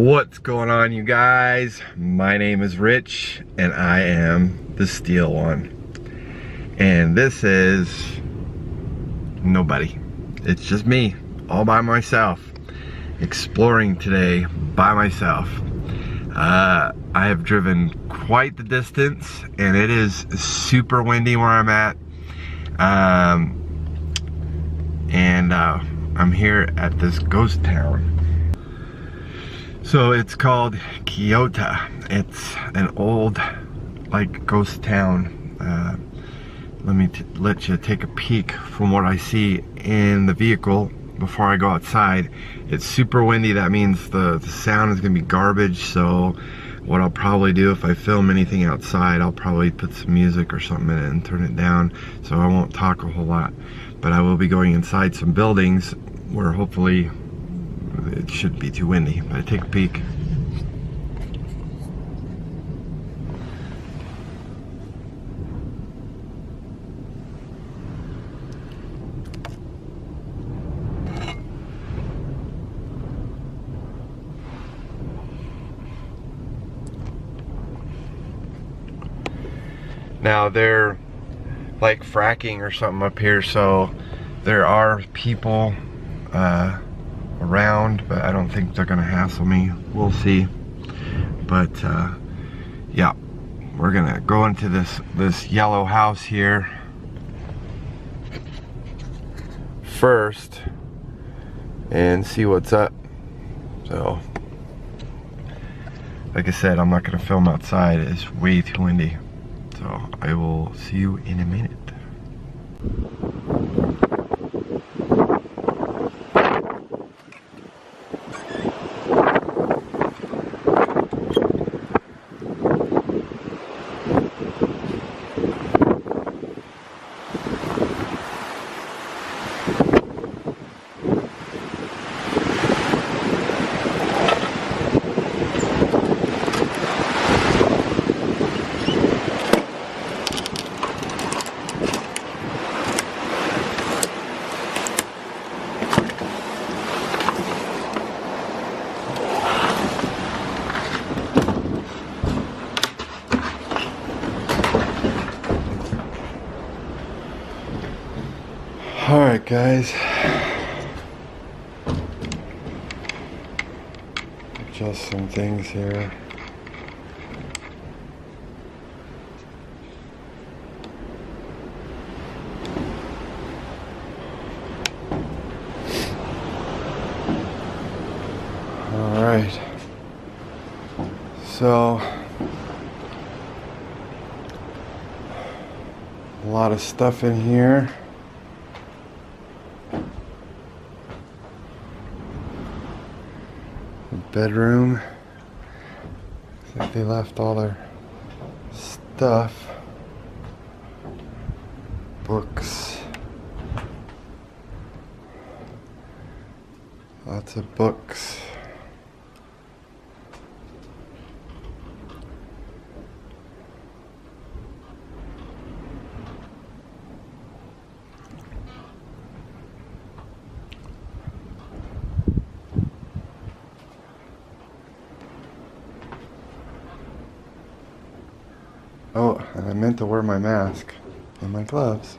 What's going on, you guys? My name is Rich and I am the Steel One, and this is nobody. It's just me all by myself, exploring today by myself. I have driven quite the distance and it is super windy where I'm at, and I'm here at this ghost town. So it's called Keota. It's an old, like, ghost town. Let me let you take a peek from what I see in the vehicle before I go outside. It's super windy. That means the sound is gonna be garbage. So what I'll probably do if I film anything outside, I'll probably put some music or something in it and turn it down, so I won't talk a whole lot. But I will be going inside some buildings where hopefully it shouldn't be too windy. But take a peek. Now they're like fracking or something up here, so there are people around, but I don't think they're gonna hassle me. We'll see. But yeah, we're gonna go into this yellow house here first and see what's up. So like I said, I'm not gonna film outside. It's way too windy. So I will see you in a minute. Alright guys, adjust some things here. Alright, so a lot of stuff in here. Bedroom. I think they left all their stuff. Books. Lots of books. Oh, and I meant to wear my mask and my gloves.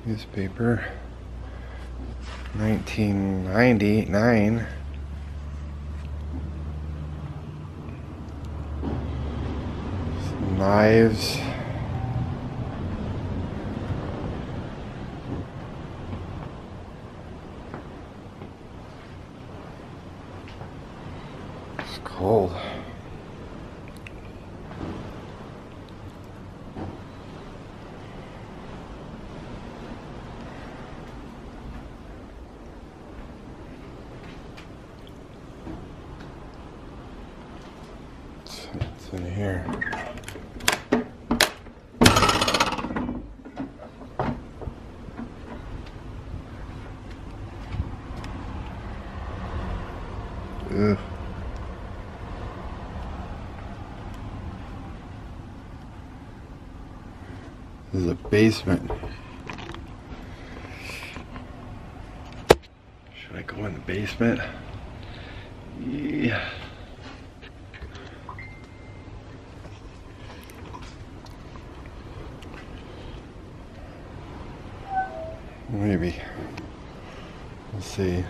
Newspaper, 1999. Some knives. cold. What's in here? Ugh. This is a basement. Should I go in the basement? Yeah. Maybe. Let's see.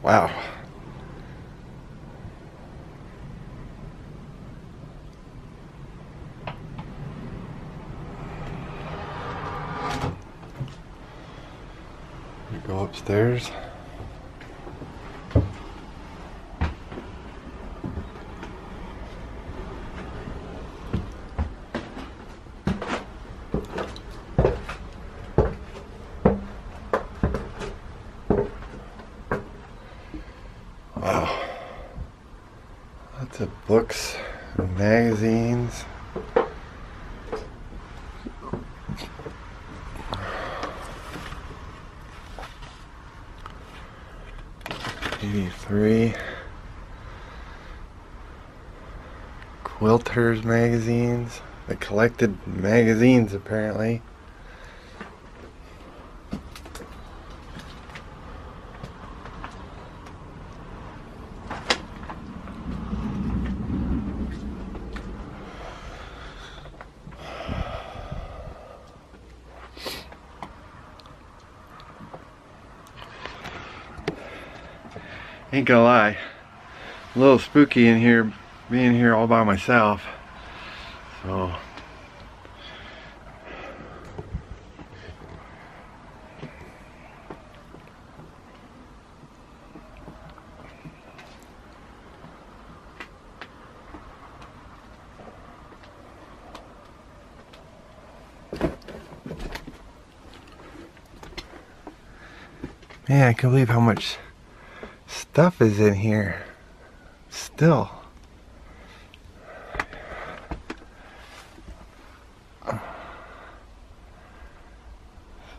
Wow. We go upstairs. Wow. Lots of books and magazines. '83. Quilters magazines. They collected magazines apparently. Ain't gonna lie, a little spooky in here, being here all by myself. So man, I can't believe how much stuff is in here still.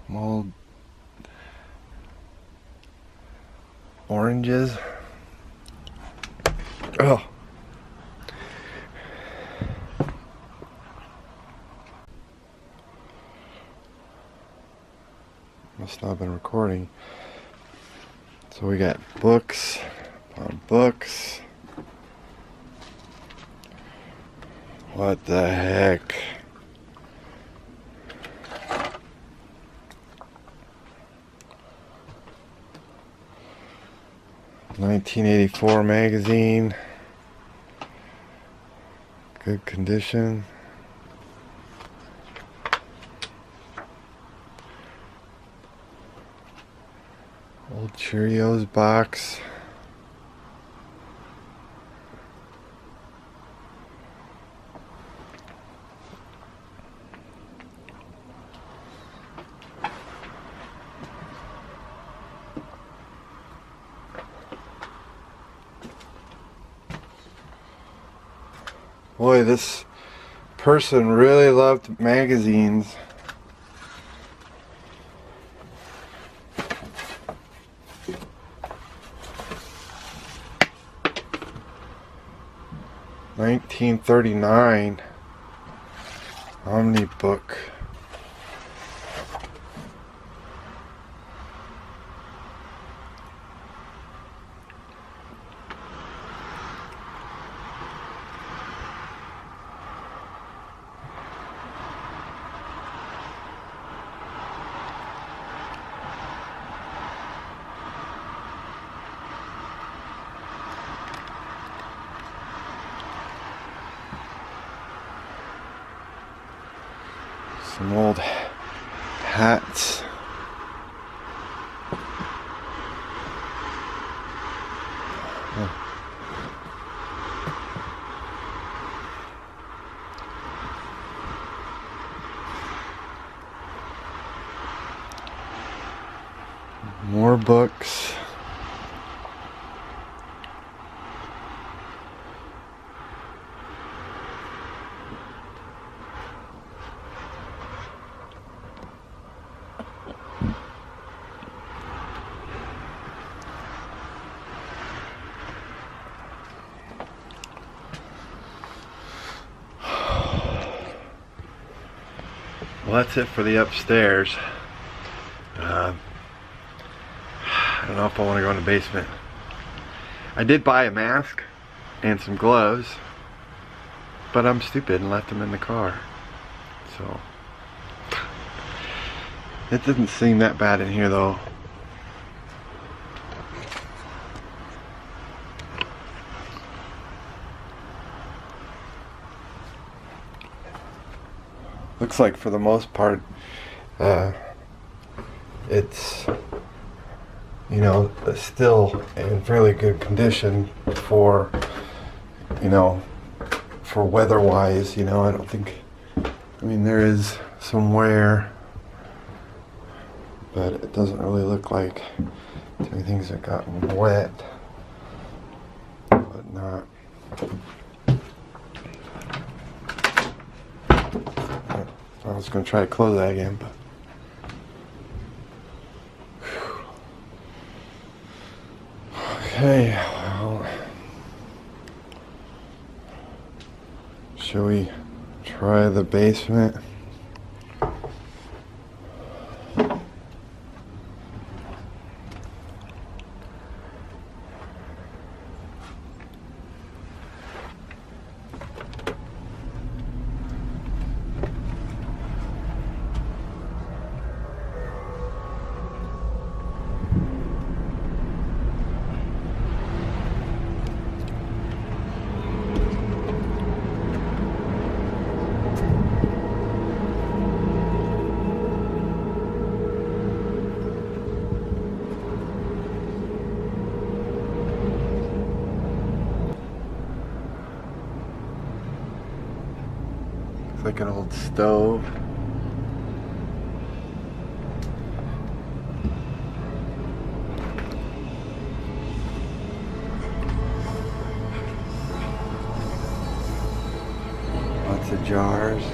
Mold oranges. Oh. Must not have been recording. So we got books on books. What the heck? '84 magazine. Good condition. Old Cheerios box. Boy, this person really loved magazines. '39 Omnibook. Some old hats. More books. Well, that's it for the upstairs. I don't know if I want to go in the basement. I did buy a mask and some gloves, but I'm stupid and left them in the car. So it doesn't seem that bad in here though. Looks like for the most part it's, you know, still in fairly good condition for, you know, for weather wise. You know, I don't think, I mean, there is some wear, but it doesn't really look like too many things have gotten wet, but not. I was going to try to close that again, but okay, well, shall we try the basement? It's like an old stove. Lots of jars.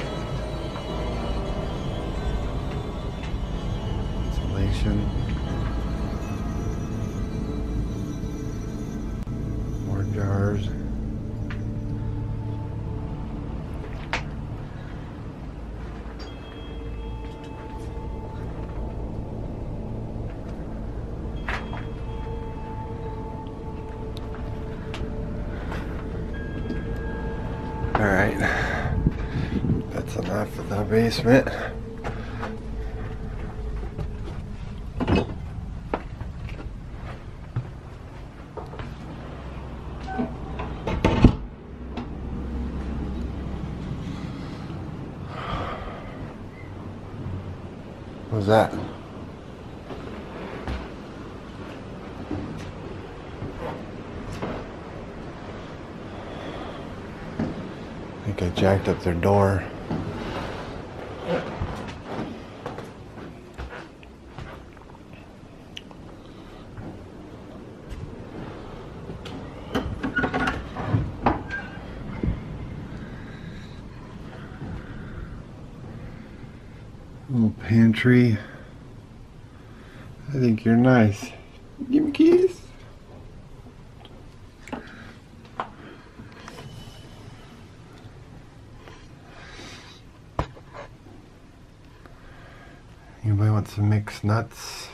Insulation. More jars. Alright, that's enough of the basement. What was that? I think I jacked up their door. Little pantry. I think you're nice. Give me keys. Anybody want some mixed nuts?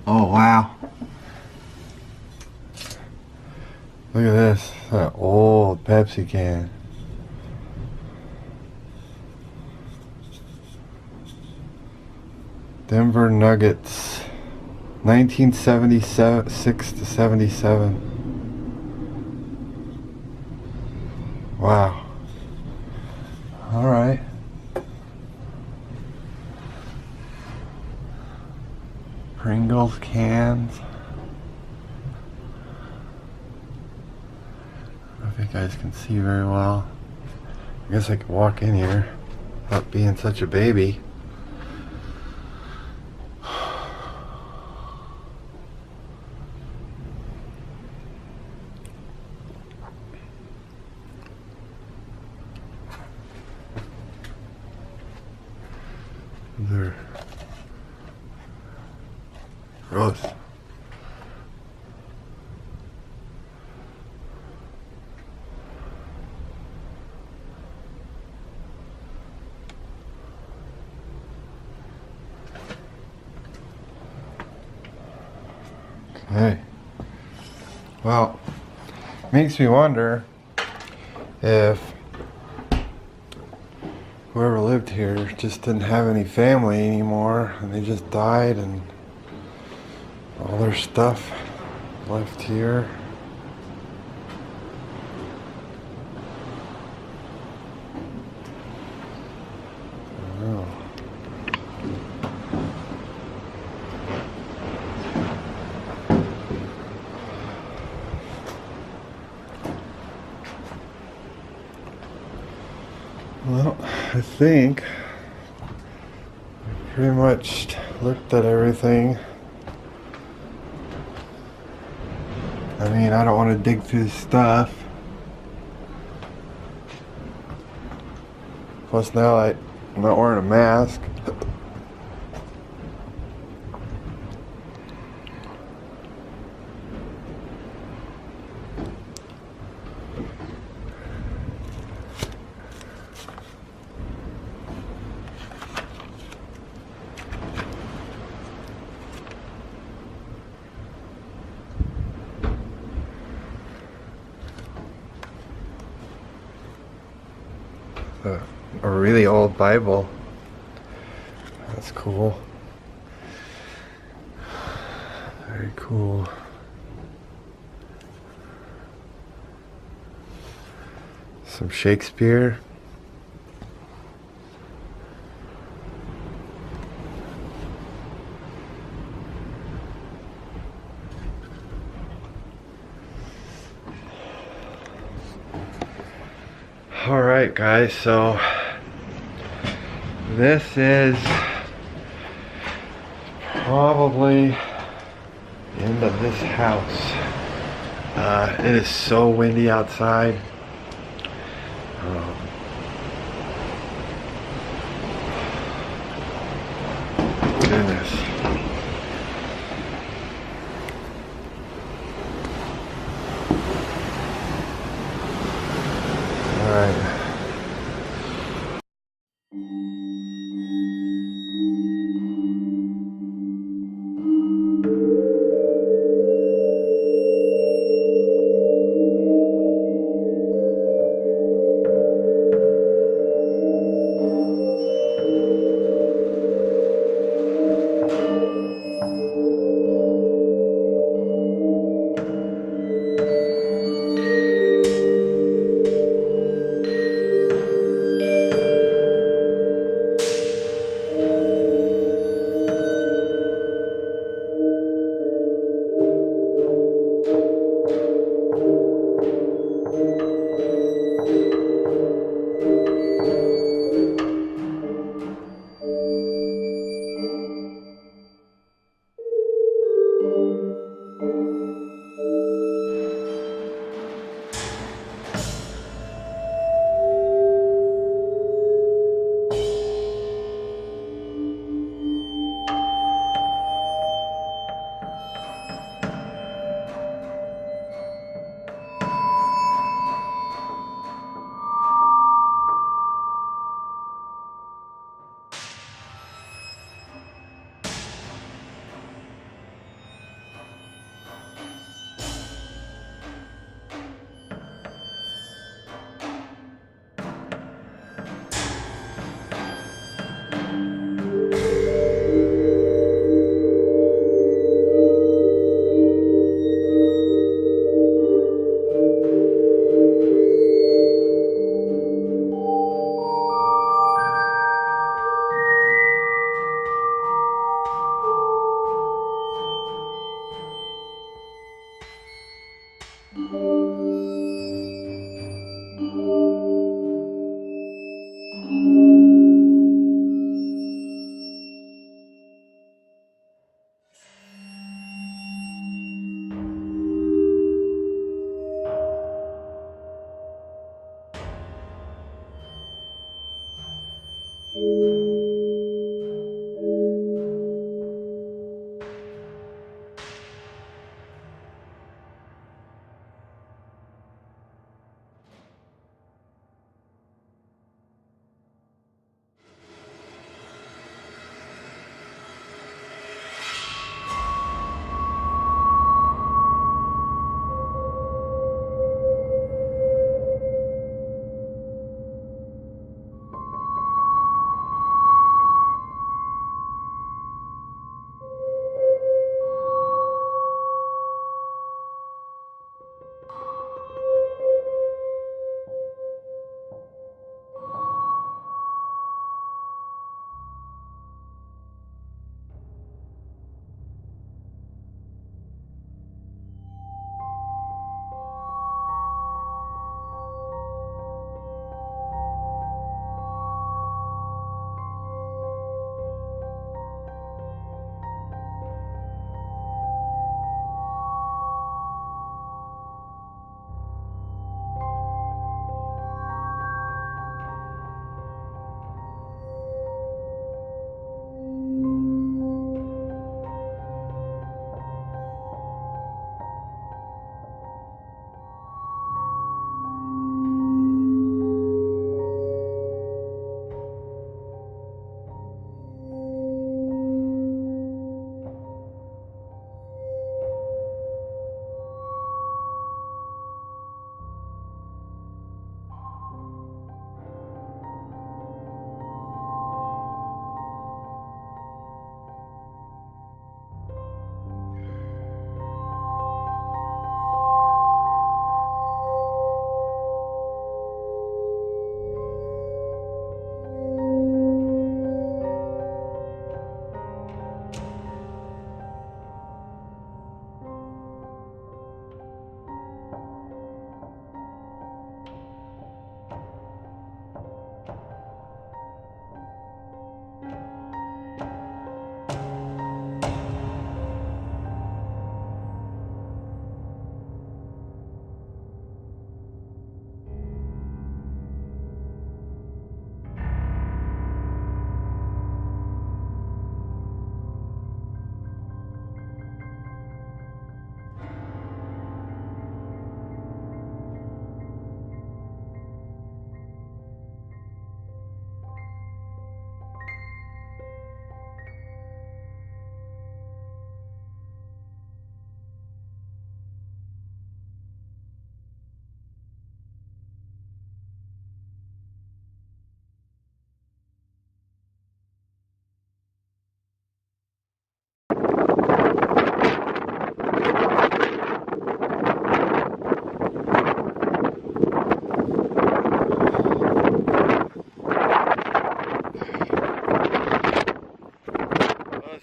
Oh wow. Look at this. That old Pepsi can. Denver Nuggets, 1976 to 77. Wow. All right. Pringles cans. I don't know if you guys can see very well. I guess I could walk in here without being such a baby. They're gross. Okay. Well, makes me wonder if whoever lived here just didn't have any family anymore and they just died and all their stuff left here. I don't know. Well, I think I pretty much looked at everything. I mean, I don't want to dig through stuff. Plus now I'm not wearing a mask. A really old Bible. That's cool. Very cool. Some Shakespeare. Alright guys, so this is probably the end of this house. It is so windy outside. Goodness. Alright.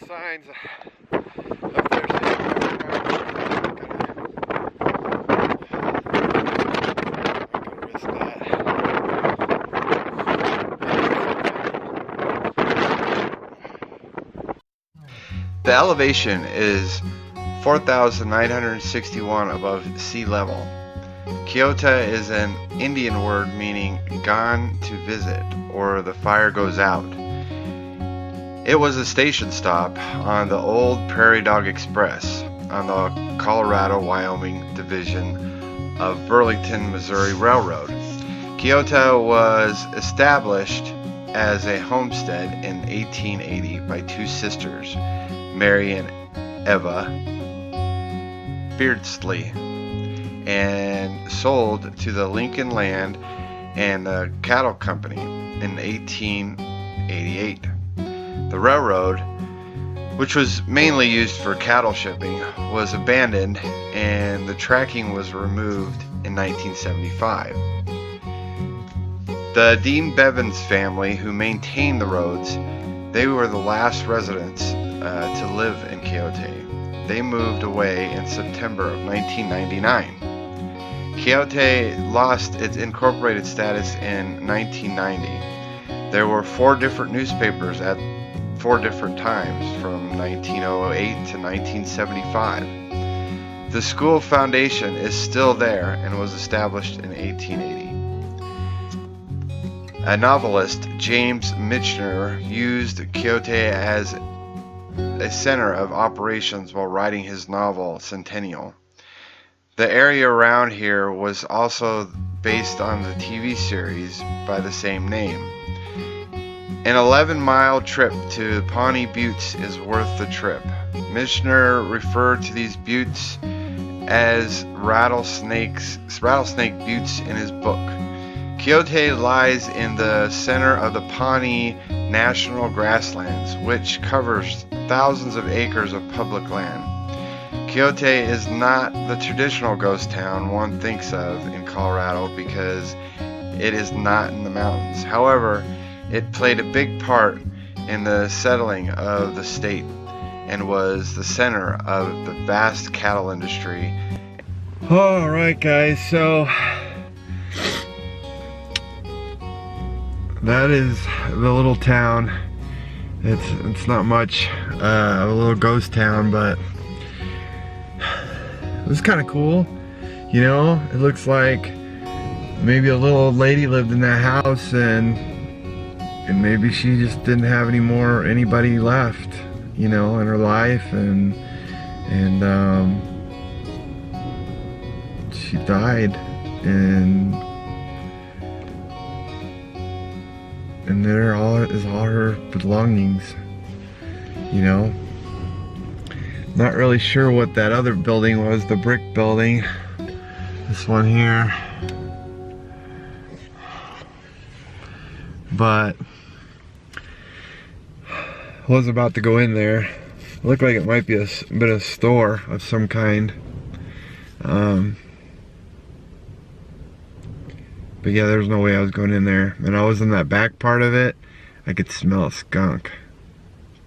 signs up there saying risk that. The elevation is 4,961 above sea level. Keota is an Indian word meaning gone to visit, or the fire goes out. It was a station stop on the old Prairie Dog Express on the Colorado-Wyoming division of Burlington, Missouri Railroad. Keota was established as a homestead in 1880 by two sisters, Mary and Eva Beardsley, and sold to the Lincoln Land and the Cattle Company in 1888. The railroad, which was mainly used for cattle shipping, was abandoned and the tracking was removed in 1975. The Dean Bevins family, who maintained the roads, they were the last residents to live in Keota. They moved away in September of 1999. Keota lost its incorporated status in 1990. There were 4 different newspapers at 4 different times from 1908 to 1975. The school foundation is still there and was established in 1880. A novelist, James Michener, used Keota as a center of operations while writing his novel Centennial. The area around here was also based on the TV series by the same name. An 11-mile trip to Pawnee Buttes is worth the trip. Michener referred to these buttes as rattlesnake buttes in his book. Keota lies in the center of the Pawnee National Grasslands, which covers thousands of acres of public land. Keota is not the traditional ghost town one thinks of in Colorado because it is not in the mountains. However, it played a big part in the settling of the state and was the center of the vast cattle industry. Alright guys, so that is the little town. It's not much a little ghost town, but it was kind of cool. You know, it looks like maybe a little old lady lived in that house, and maybe she just didn't have anybody left, you know, in her life, and she died, and there is all her belongings, you know. Not really sure what that other building was, the brick building. This one here. But I was about to go in there. It looked like it might be a bit of a store of some kind. But yeah, there's no way I was going in there. And I was in that back part of it. I could smell a skunk.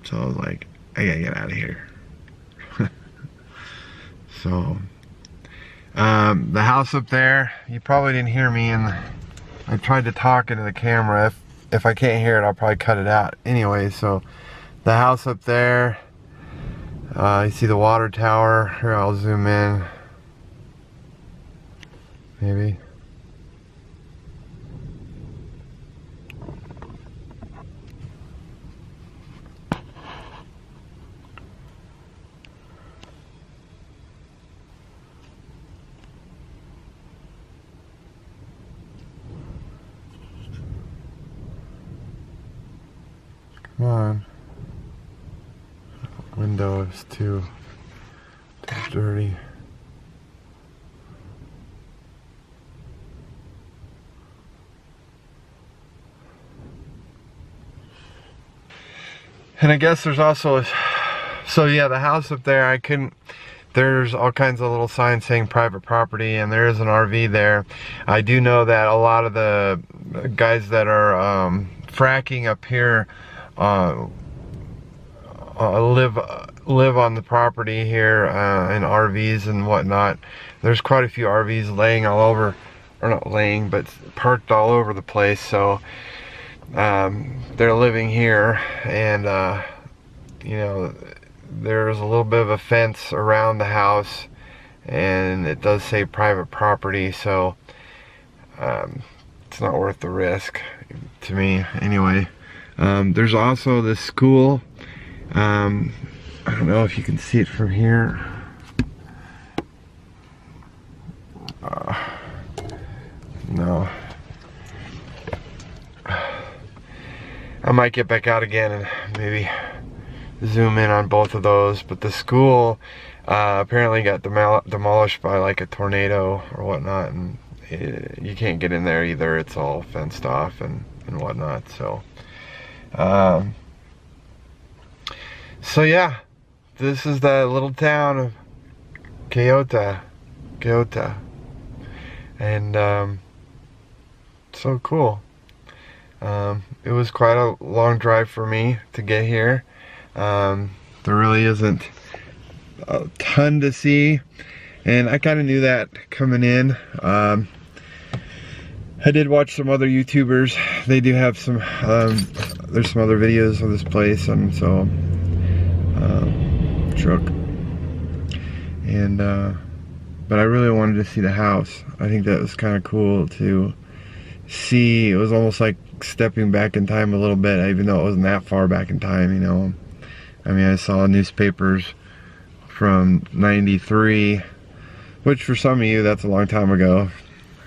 So I was like, I gotta get out of here. So, the house up there, you probably didn't hear me, and I tried to talk into the camera. If I can't hear it, I'll probably cut it out. Anyway, so the house up there, you see the water tower. Here, I'll zoom in. Maybe. Come on. Window is too dirty. And I guess there's also so yeah, the house up there, there's all kinds of little signs saying private property, and there is an RV there. I do know that a lot of the guys that are fracking up here live on the property here in RVs and whatnot. There's quite a few RVs laying all over, or not laying, but parked all over the place. So they're living here, and you know, there's a little bit of a fence around the house, and it does say private property, so it's not worth the risk to me anyway. There's also this school. I don't know if you can see it from here. No. I might get back out again and maybe zoom in on both of those, but the school apparently got demolished by like a tornado or whatnot, and you can't get in there either. It's all fenced off and whatnot. So so yeah, this is the little town of Keota, and so cool. It was quite a long drive for me to get here. There really isn't a ton to see, and I kind of knew that coming in. I did watch some other YouTubers. They do have some, there's some other videos of this place, and so, truck. And, but I really wanted to see the house. I think that was kind of cool to see. It was almost like stepping back in time a little bit, even though it wasn't that far back in time, you know. I mean, I saw newspapers from '93, which for some of you, that's a long time ago.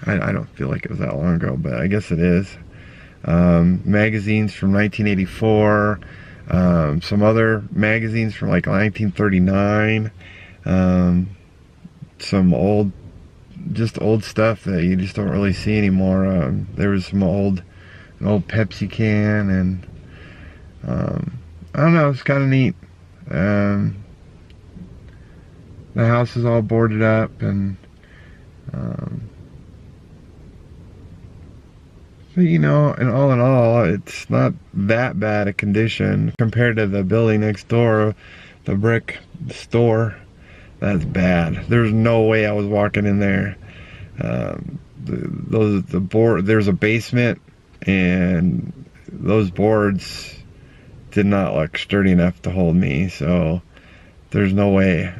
I don't feel like it was that long ago, but I guess it is. Magazines from 1984, some other magazines from like 1939, some old, just old stuff that you just don't really see anymore. There was an old Pepsi can, and I don't know, it's kind of neat. The house is all boarded up, and but you know, and all in all, it's not that bad a condition compared to the building next door, the brick store. That's bad. There's no way I was walking in there. There's a basement, and those boards did not look sturdy enough to hold me, so there's no way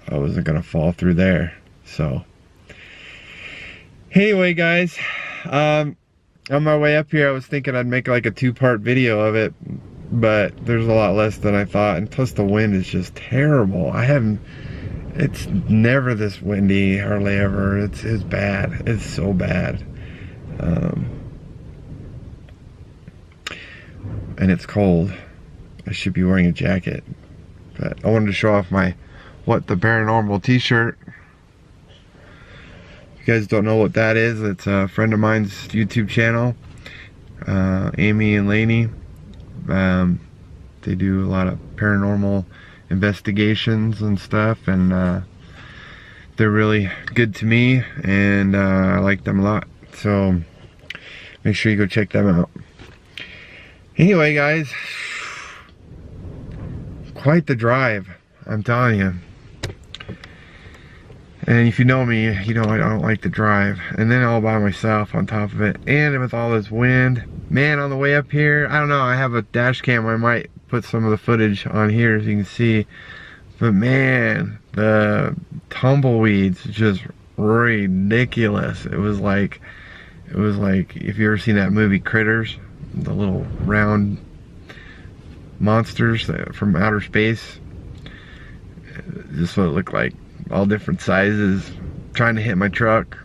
I wasn't gonna fall through there. So anyway, guys, on my way up here, I was thinking I'd make like a 2-part video of it, but there's a lot less than I thought, and plus the wind is just terrible. It's never this windy, hardly ever. It's bad. It's so bad. And it's cold. I should be wearing a jacket, but I wanted to show off my What the Paranormal t-shirt. If you guys don't know what that is, it's a friend of mine's YouTube channel, Amy and Lainey. They do a lot of paranormal investigations and stuff, and they're really good to me, and I like them a lot, so make sure you go check them out. Anyway, guys, quite the drive, I'm telling you. And if you know me, you know I don't like to drive, and then all by myself on top of it, and with all this wind. Man, on the way up here, I don't know, I have a dash cam. I might put some of the footage on here so you can see, but man, the tumbleweeds just ridiculous. It was like if you ever seen that movie Critters, the little round monsters from outer space. This is what it looked like. All different sizes, trying to hit my truck.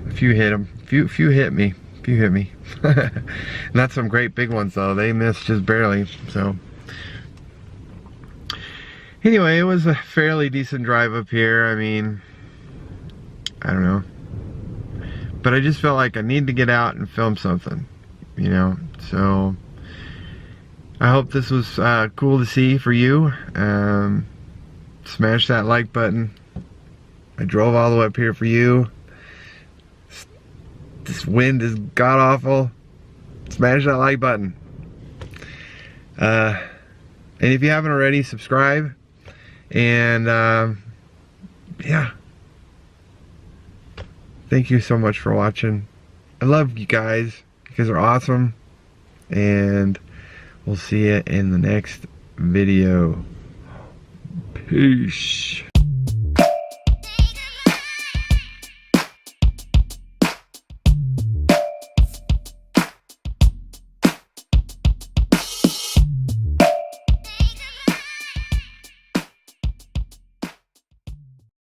A few hit them. Few hit me. Few hit me. Not some great big ones though. They missed just barely. So anyway, it was a fairly decent drive up here. I mean, I don't know, but I just felt like I need to get out and film something, you know. So I hope this was cool to see for you. Smash that like button. I drove all the way up here for you. This wind is god awful. Smash that like button. And if you haven't already, subscribe. And yeah. Thank you so much for watching. I love you guys. You guys are awesome. And we'll see you in the next video. Peace.